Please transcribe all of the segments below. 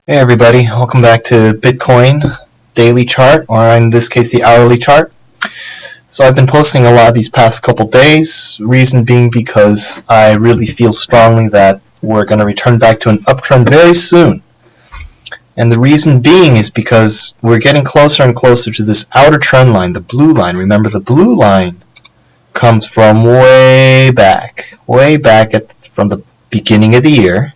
Hey everybody, welcome back to Bitcoin daily chart, or in this case the hourly chart. So I've been posting a lot these past couple days, reason being because I really feel strongly that we're going to return back to an uptrend very soon. And the reason being is because we're getting closer and closer to this outer trend line, the blue line. Remember, the blue line comes from way back from the beginning of the year,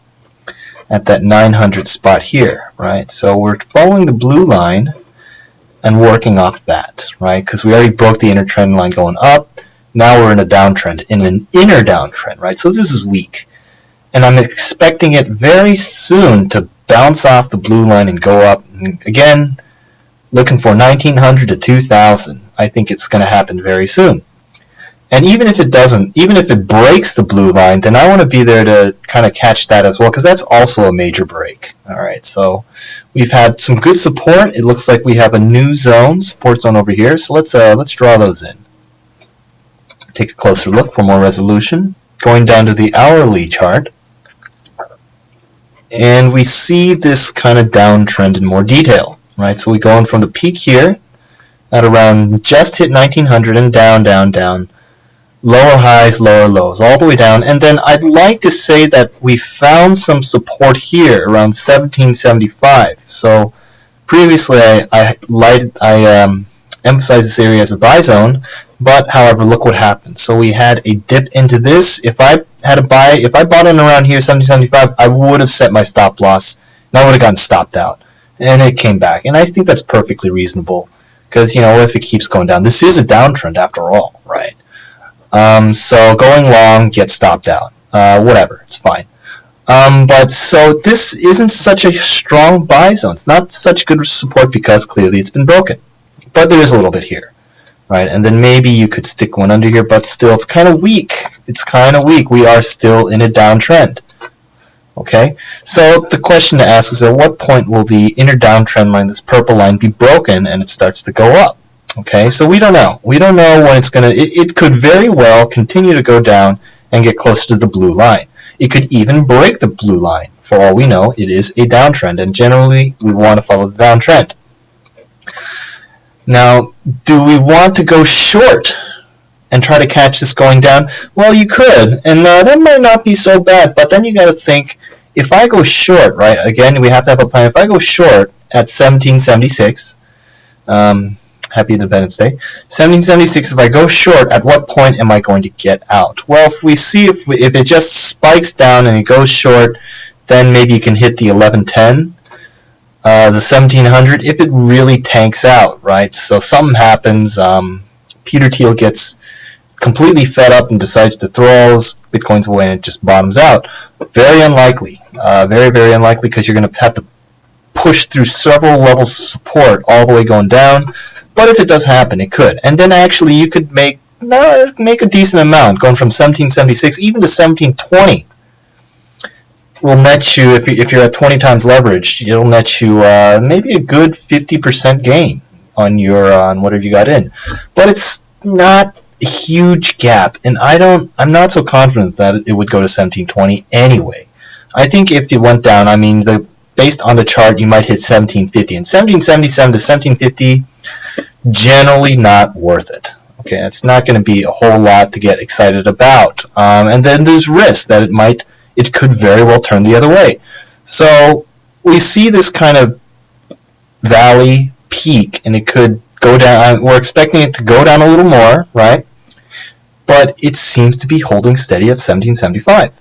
at that 900 spot here, right? So we're following the blue line and working off that, right? Because we already broke the inner trend line going up. Now we're in a downtrend, in an inner downtrend, right? So this is weak. And I'm expecting it very soon to bounce off the blue line and go up. And again, looking for 1900 to 2000. I think it's going to happen very soon. And even if it doesn't, even if it breaks the blue line, then I want to be there to kind of catch that as well, because that's also a major break. All right, so we've had some good support. It looks like we have a new zone, support zone over here. So let's draw those in. Take a closer look for more resolution. Going down to the hourly chart, and we see this kind of downtrend in more detail, right? So we go in from the peak here at around just hit 1900 and down. Lower highs, lower lows, all the way down. And then I'd like to say that we found some support here around 1775. So previously I emphasized this area as a buy zone, but however, look what happened. So we had a dip into this. If I bought in around here, 1775, I would have set my stop loss, and I would have gotten stopped out. And it came back. And I think that's perfectly reasonable, because, you know, if it keeps going down, this is a downtrend after all, right? So going long, get stopped out. Whatever, it's fine. But so this isn't such a strong buy zone. It's not such good support because clearly it's been broken. But there is a little bit here, right? And then maybe you could stick one under here, but still it's kind of weak. It's kind of weak. We are still in a downtrend. Okay? So the question to ask is, at what point will the inner downtrend line, this purple line, be broken and it starts to go up? Okay, so we don't know. We don't know when it's going to... It could very well continue to go down and get closer to the blue line. It could even break the blue line. For all we know, it is a downtrend, and generally we want to follow the downtrend. Now, do we want to go short and try to catch this going down? Well, you could, and that might not be so bad, but then you got to think, if I go short, right, again, we have to have a plan. If I go short at 1776... Happy Independence Day. 1776, if I go short, at what point am I going to get out? Well, if we see if it just spikes down and it goes short, then maybe you can hit the 1110, the 1700, if it really tanks out, right? So something happens, Peter Thiel gets completely fed up and decides to throw all those bitcoins away and it just bottoms out. Very unlikely. Very, very unlikely, because you're going to have to push through several levels of support all the way going down. But if it does happen, it could. And then actually you could make a decent amount, going from 1776 even to 1720. Will net you, if you're at 20 times leverage, it'll net you maybe a good 50% gain on whatever you got in. But it's not a huge gap, and I'm not so confident that it would go to 1720 anyway. I think if it went down, I mean, based on the chart, you might hit 1750, and 1777 to 1750, generally not worth it. Okay, it's not going to be a whole lot to get excited about. And then there's risk that it could very well turn the other way. So we see this kind of valley peak, and it could go down. We're expecting it to go down a little more, right? But it seems to be holding steady at 1775.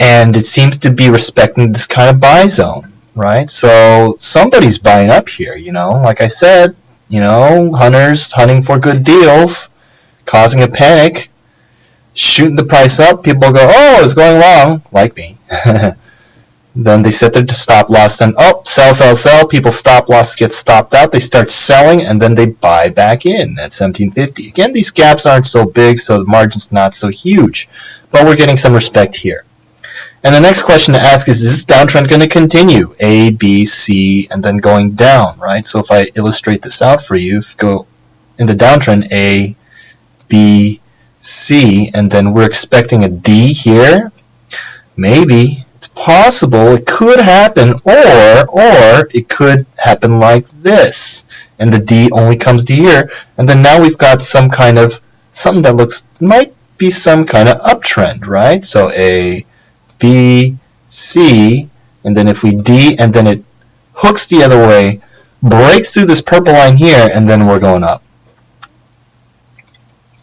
And it seems to be respecting this kind of buy zone, right? So somebody's buying up here, you know. Like I said, you know, hunters hunting for good deals, causing a panic, shooting the price up. People go, oh, it's going long, like me. Then they set their stop loss, then, oh, sell. People stop loss get stopped out. They start selling, and then they buy back in at 1750. Again, these gaps aren't so big, so the margin's not so huge. But we're getting some respect here. And the next question to ask is this downtrend going to continue? A, B, C, and then going down, right? So if I illustrate this out for you, if you go in the downtrend, A, B, C, and then we're expecting a D here, maybe, It's possible it could happen, or it could happen like this, and the D only comes to here, and then now we've got some kind of something that might be some kind of uptrend, right? So A, B, C, and then if we D, and then it hooks the other way, breaks through this purple line here, and then we're going up.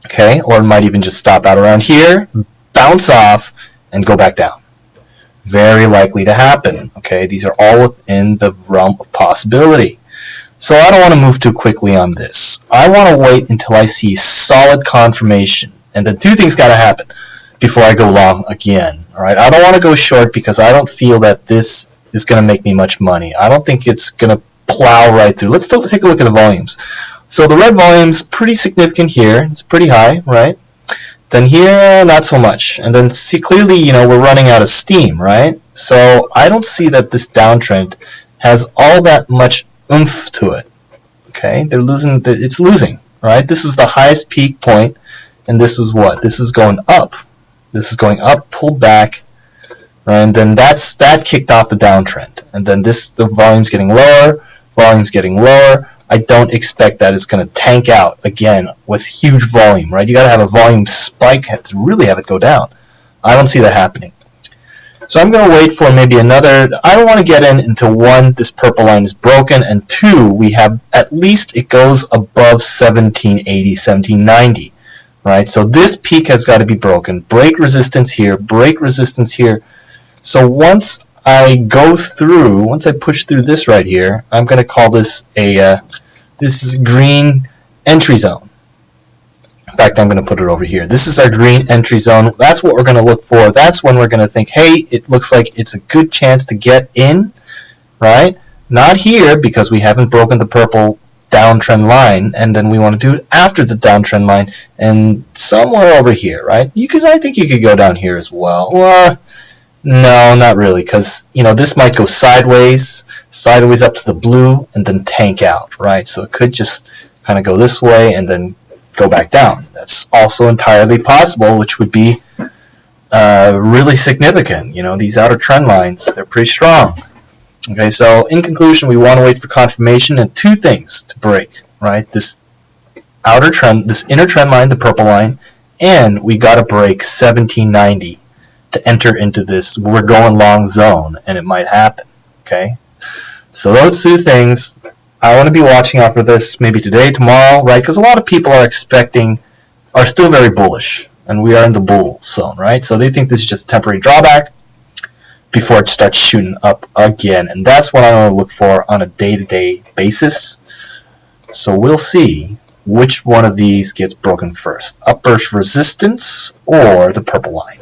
Okay, or it might even just stop out around here, bounce off, and go back down. Very likely to happen. Okay, these are all within the realm of possibility. So I don't want to move too quickly on this. I want to wait until I see solid confirmation, and then two things got to happen before I go long again. All right, I don't want to go short because I don't feel that this is going to make me much money. I don't think it's going to plow right through. Let's still take a look at the volumes. So the red volume's pretty significant here. It's pretty high, right? Then here, not so much. And then see clearly, you know, we're running out of steam, right? So I don't see that this downtrend has all that much oomph to it. Okay, it's losing, right? This is the highest peak point, and this is what? This is going up. This is going up, pulled back, right? And then that kicked off the downtrend. And then the volume's getting lower. I don't expect that it's going to tank out again with huge volume, right? You got to have a volume spike to really have it go down. I don't see that happening. So I'm going to wait for maybe another. I don't want to get in until one, this purple line is broken, and two, we have at least it goes above 1780, 1790, right? So this peak has got to be broken. Break resistance here, break resistance here. So once I push through this right here, I'm going to call this this is green entry zone. In fact, I'm going to put it over here. This is our green entry zone. That's what we're going to look for. That's when we're going to think, hey, it looks like it's a good chance to get in, right? Not here because we haven't broken the purple downtrend line, and then we want to do it after the downtrend line, and somewhere over here, right? I think you could go down here as well. No, not really, because this might go sideways up to the blue, and then tank out, right? So it could just kind of go this way and then go back down. That's also entirely possible, which would be really significant. These outer trend lines, they're pretty strong. Okay, so in conclusion, we want to wait for confirmation and two things to break, right? This outer trend, this inner trend line, the purple line, and we got to break 1790. To enter into this we're going long zone, and it might happen. Okay, so those two things I want to be watching out for this maybe today, tomorrow, right? Because a lot of people are still very bullish, and we are in the bull zone, right? So they think this is just a temporary drawback before it starts shooting up again, and that's what I want to look for on a day-to-day basis. So we'll see which one of these gets broken first, upper resistance or the purple line.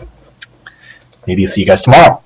Maybe see you guys tomorrow.